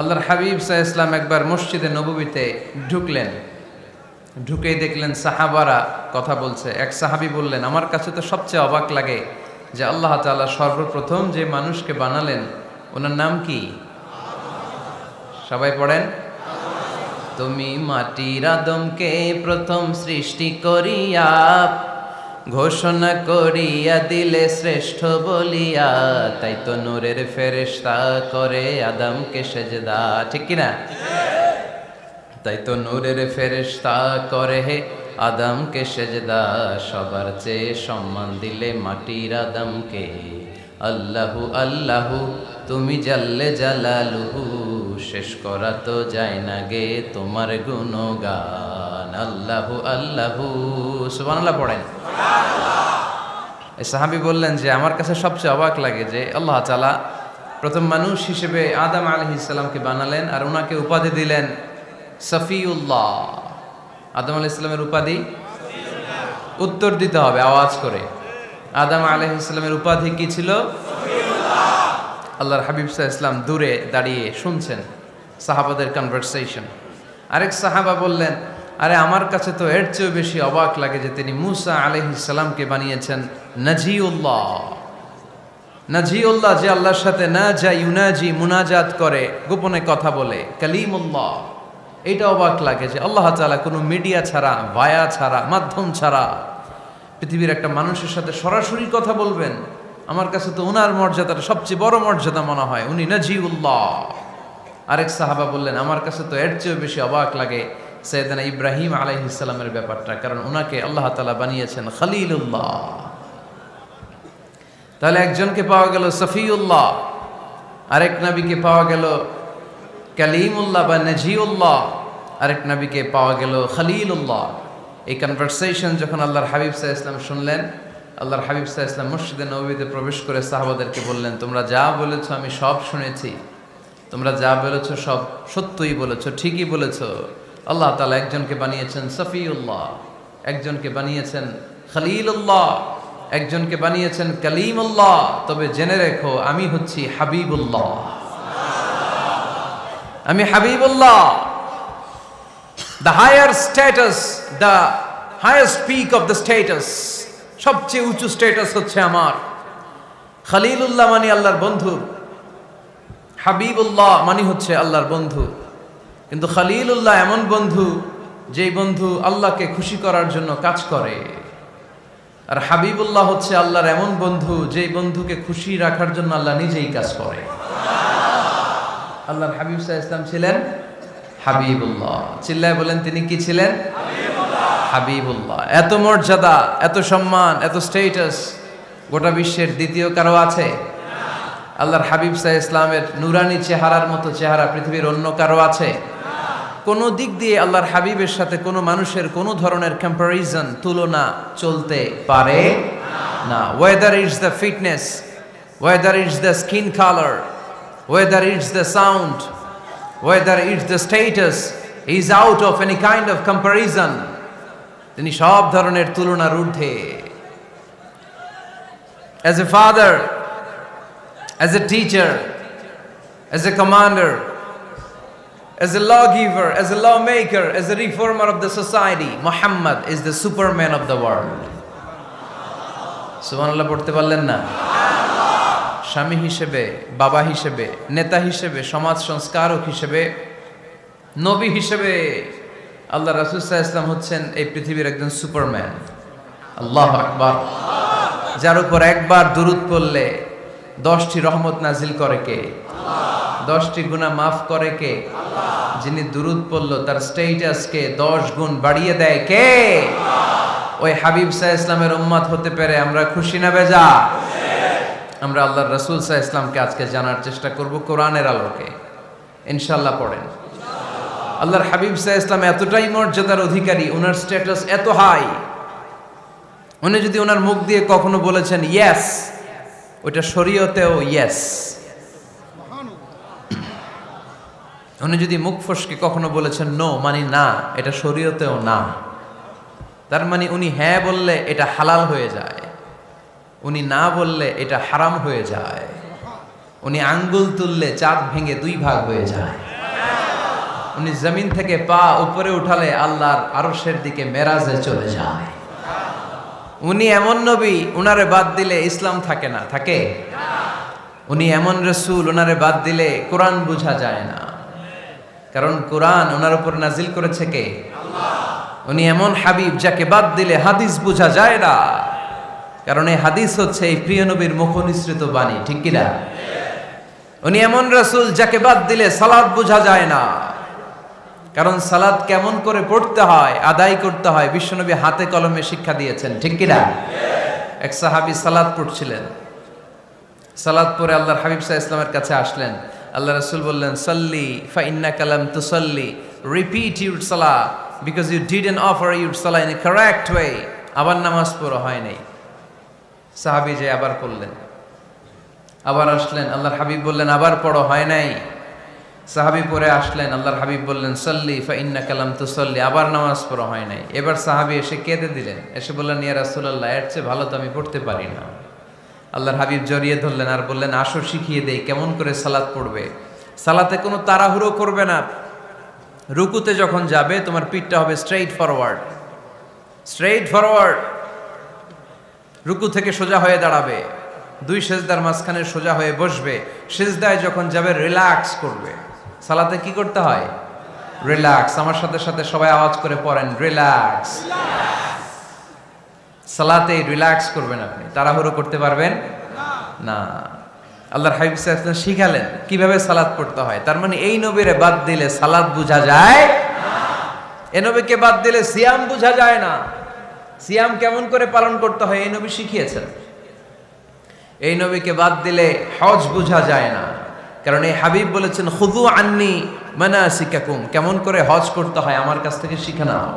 আল্লাহর হাবিব সাল্লাল্লাহু আলাইহি ওয়াসাল্লাম একবার মসজিদে নববীতে ঢুকলেন। ঢুকেই দেখলেন সাহাবারা কথা বলছে। এক সাহাবী বললেন, আমার কাছে তো সবচেয়ে অবাক লাগে যে আল্লাহ তাআলা সর্বপ্রথম যে মানুষকে বানালেন ওনার নাম কি? সবাই পড়েন। তুমি মাটির আদমকে প্রথম সৃষ্টি করিয়া ঘোষণা করিয়া দিলে শ্রেষ্ঠ বলিয়া, তাই তো নূরের ফেরেশতা করে আদমকে সেজদা। ঠিক কিনা? তাই তো নূরের ফেরেশতা করে হে আদমকে সেজদা, সবার চেয়ে সম্মান দিলে মাটির আদমকে। আল্লাহু আল্লাহু তুমি জাল্লে জালালুহু, শেষ করা তো যায় না গে তোমার গুণগান। আল্লাহু আল্লাহু, সুবহানাল্লাহ পড়েন। এই সাহাবী বললেন যে আমার কাছে সবচেয়ে অবাক লাগে যে আল্লাহ তাআলা প্রথম মানুষ হিসেবে আদম আলাইহিস সালামকে বানালেন আর ওনাকে উপাধি দিলেন সফিউল্লাহ। আদম আলাইহিস সালামের উপাধি উত্তর দিতে হবে আওয়াজ করে। আদম আলাইহিস সালামের উপাধি কি ছিল? আল্লাহর হাবিব সাল্লাল্লাহু আলাইহি ওয়াসাল্লাম দূরে দাঁড়িয়ে শুনছেন সাহাবাদের কনভারসেশন। আরেক সাহাবা বললেন, আরে আমার কাছে তো এর চেয়েও বেশি অবাক লাগে যে তিনি মুসা আলাইহিস সালামকে বানিয়েছেন নাজিউল্লাহ। নাজিউল্লাহ, যে আল্লাহর সাথে না যা ইউনাজি মুনাজাত করে, গোপনে কথা বলে, কালিমুল্লাহ। এটা অবাক লাগে যে আল্লাহ তাআলা কোনো মিডিয়া ছাড়া, ভায়া ছাড়া, মাধ্যম ছাড়া পৃথিবীর একটা মানুষের সাথে সরাসরি কথা বলবেন। আমার কাছে তো ওনার মর্যাদাটা সবচেয়ে বড় মর্যাদা মনে হয়, উনি নাজিউল্লাহ। আরেক সাহাবা বললেন, আমার কাছে তো এর চেয়েও বেশি অবাক লাগে সাইয়েদনা ইব্রাহিম আলাইহিস সালামের ব্যাপারটা, কারণ ওনাকে আল্লাহ তাআলা বানিয়েছেন খলিলুল্লাহ। তাহলে একজনকে পাওয়া গেল সফিউল্লাহ, আরেক নবীকে পাওয়া গেল কালিমুল্লাহ বা নাজিউল্লাহ, আরেক নবীকে পাওয়া গেল খলিলুল্লাহ। এই কনভারসেশন যখন আল্লাহর হাবিব সাল্লাল্লাহু আলাইহি ওয়াসাল্লাম শুনলেন, আল্লাহর হাবিব সাল্লাল্লাহু আলাইহি ওয়াসাল্লাম মসজিদে নববীতে প্রবেশ করে সাহাবাদেরকে বললেন, তোমরা যা বলেছো আমি সব শুনেছি, তোমরা যা বলেছো সব সত্যই বলেছো, ঠিকই বলেছো। আল্লাহ তাআলা একজনকে বানিয়েছেন সফিউল্লাহ, একজনকে বানিয়েছেন খলিলুল্লাহ, একজনকে বানিয়েছেন কালিমুল্লাহ। তবে জেনে রেখো আমি হচ্ছি হাবিবুল্লাহ, আমি Habibullah. The higher status, the highest peak of the status, সবচেয়ে উঁচু স্ট্যাটাস হচ্ছে আমার। খলিলুল্লাহ মানে আল্লাহর বন্ধু, হাবিবুল্লাহ মানে হচ্ছে আল্লাহর বন্ধু। কিন্তু খলিলুল্লাহ এমন বন্ধু যেই বন্ধু আল্লাহকে খুশি করার জন্য কাজ করে, আর হাবিবুল্লাহ হচ্ছে আল্লাহর এমন বন্ধু যেই বন্ধুকে খুশি রাখার জন্য আল্লাহ নিজেই কাজ করে। আল্লাহর হাবিব সাল্লাল্লাহু আলাইহি ওয়াসাল্লাম ছিলেন হাবিবুল্লাহ। চিল্লায় বলেন, তিনি কি ছিলেন? হাবিবুল্লাহ। এত মর্যাদা, এত সম্মান, এত স্ট্যাটাস গোটা বিশ্বের দ্বিতীয় কারো আছে? আল্লাহর হাবিব সাল্লাল্লাহু আলাইহি ওয়াসাল্লামের নুরানি চেহারার মতো চেহারা পৃথিবীর অন্য কারো আছে? কোন দিক দিয়ে আল্লাহর হাবিবের সাথে কোনো মানুষের কোনো ধরনের কম্প্যারিজন, তুলনা চলতে পারে না। Whether it's the fitness, whether it's the skin colour, whether it's the sound, whether it's the status, is out of any kind of comparison. তিনি সব ধরনের তুলনার ঊর্ধ্বে। As a father, as a teacher, as a commander, as a lawgiver, as a lawmaker, as a reformer of the society, Muhammad is the superman of the world. সুবহানাল্লাহ পড়তে পারলেন না? স্বামী হিসেবে, বাবা হিসেবে, নেতা হিসেবে, সমাজ সংস্কারক হিসেবে, নবী হিসেবে আল্লাহ রাসূল সাল্লাল্লাহু আলাইহি ওয়াসাল্লাম হচ্ছেন এই পৃথিবীর একজন সুপারম্যান। আল্লাহু আকবার। যার উপর একবার দুরূদ পড়লে 10টি রহমত নাজিল করে কে? 10টি গুনাহ মাফ করে কে? যিনি দুরূদ পড়ল তার স্ট্যাটাসকে 10 গুণ বাড়িয়ে দেয় কে? ওই হাবিব সাল্লাল্লাহু আলাইহি ওয়াসাল্লামের উম্মত হতে পেরে আমরা খুশি না বেজা? আমরা আল্লাহর রাসূল সাল্লাল্লাহু আলাইহি ওয়াসাল্লামকে আজকে জানার চেষ্টা করব কোরআনের আলোকে, ইনশাআল্লাহ। পড়েন। আল্লাহর হাবিব সাল্লাল্লাহু আলাইহি ওয়াসাল্লাম এতটাই মর্যাদার অধিকারী, ওনার স্ট্যাটাস এত হাই, উনি যদি ওনার মুখ দিয়ে কখনো বলেছেন ইয়েস, ওইটা শরীয়তেও ইয়েস। উনি যদি মুখ ফসকে কখনো বলেছেন নো, মানে না, এটা শরীয়তেও না। তার মানে উনি হ্যাঁ বললে এটা হালাল হয়ে যায়, উনি না বললে এটা হারাম হয়ে যায়। উনি আঙ্গুল তুললে চাঁদ ভেঙে 2 ভাগ হয়ে যায়। উনি জমিন থেকে পা উপরে উঠালে আল্লাহর আরশের দিকে মেরাজে চলে যায়। উনি এমন নবী, উনারে বাদ দিলে ইসলাম থাকে না, থাকে? উনি এমন রসুল, উনারে বাদ দিলে কোরআন বোঝা যায় না, কারণ কোরআন ওনার উপর নাজিল করেছে কে? উনি এমন হাবিব যাকে বাদ দিলে হাদিস বোঝা যায় না, কারণ এই হাদিস হচ্ছে এই প্রিয় নবীর মুখনিসৃত বাণী, ঠিক কিনা? উনি এমন রাসূল যাকে বাদ দিলে সালাত বোঝা যায় না, কারণ সালাত কেমন করে পড়তে হয়, আদায় করতে হয় বিশ্বনবী হাতে কলমে শিক্ষা দিয়েছেন, ঠিক কিনা? এক সাহাবী সালাত পড়ছিলেন, সালাত পড়ে আল্লাহর হাবিব সাল্লাল্লাহু আলাইহি ওয়াসাল্লামের কাছে আসলেন। আল্লাহ রাসূল বললেন, সাল্লি ফা ইন্নাকা লাম তুসাল্লি, রিপিট ইউর সালাহ because you didn't offer your সালাহ ইন এ কারেক্ট ওয়ে। আবার নামাজ পড়া হয় নাই। সাহাবী যে আবার পড়লেন, আবার আসলেন, আল্লাহর হাবিব বললেন আবার পড়ো, হয় নাই। সাহাবী পরে আসলেন, আল্লাহর হাবিব বললেন সাল্লি ফা ইন্নাকা লাম তুসাল্লি, আবার নামাজ পড়া হয় নাই। এবার সাহাবী এসে কেঁদে দিলেন, এসে বললেন ইয়া রাসূলুল্লাহ, এর চেয়ে ভালো তো আমি পড়তে পারি না। আল্লাহর হাবিব জড়িয়ে ধরলেন আর বললেন, আসো শিখিয়ে দেই কেমন করে সালাত পড়বে। সালাতে কোনো তাড়াহুড়ো করবে না। রুকুতে যখন যাবে তোমার পিঠটা হবে স্ট্রেইট ফরওয়ার্ড, স্ট্রেইট ফরওয়ার্ড। রুকু থেকে সোজা হয়ে দাঁড়াবে, দুই সেজদার মাঝখানে সোজা হয়ে বসবে। সেজদায় যখন যাবে রিল্যাক্স করবে। সালাতে কি করতে হয়? রিল্যাক্স। আমার সাথে সাথে সবাই আওয়াজ করে পড়েন, রিল্যাক্স। সালাতে রিল্যাক্স করবেন, আপনি তাড়াহুড়ো করতে পারবেন না। আল্লাহর হাবিব সাল্লাল্লাহু আলাইহি ওয়াসাল্লাম শিখালেন কিভাবে সালাত পড়তে হয়। তার মানে এই নবীরে বাদ দিলে সালাত বোঝা যায় না, এই নবীকে বাদ দিলে সিয়াম বোঝা যায় না। সিয়াম কেমন করে পালন করতে হয় এই নবী শিখিয়েছেন। এই নবীকে বাদ দিলে হজ বোঝা যায় না, কারণ এই হাবিব বলেছেন খুযু আন্নি মানাসিকাকুম, কেমন করে হজ করতে হয় আমার কাছ থেকে শিখে নাও।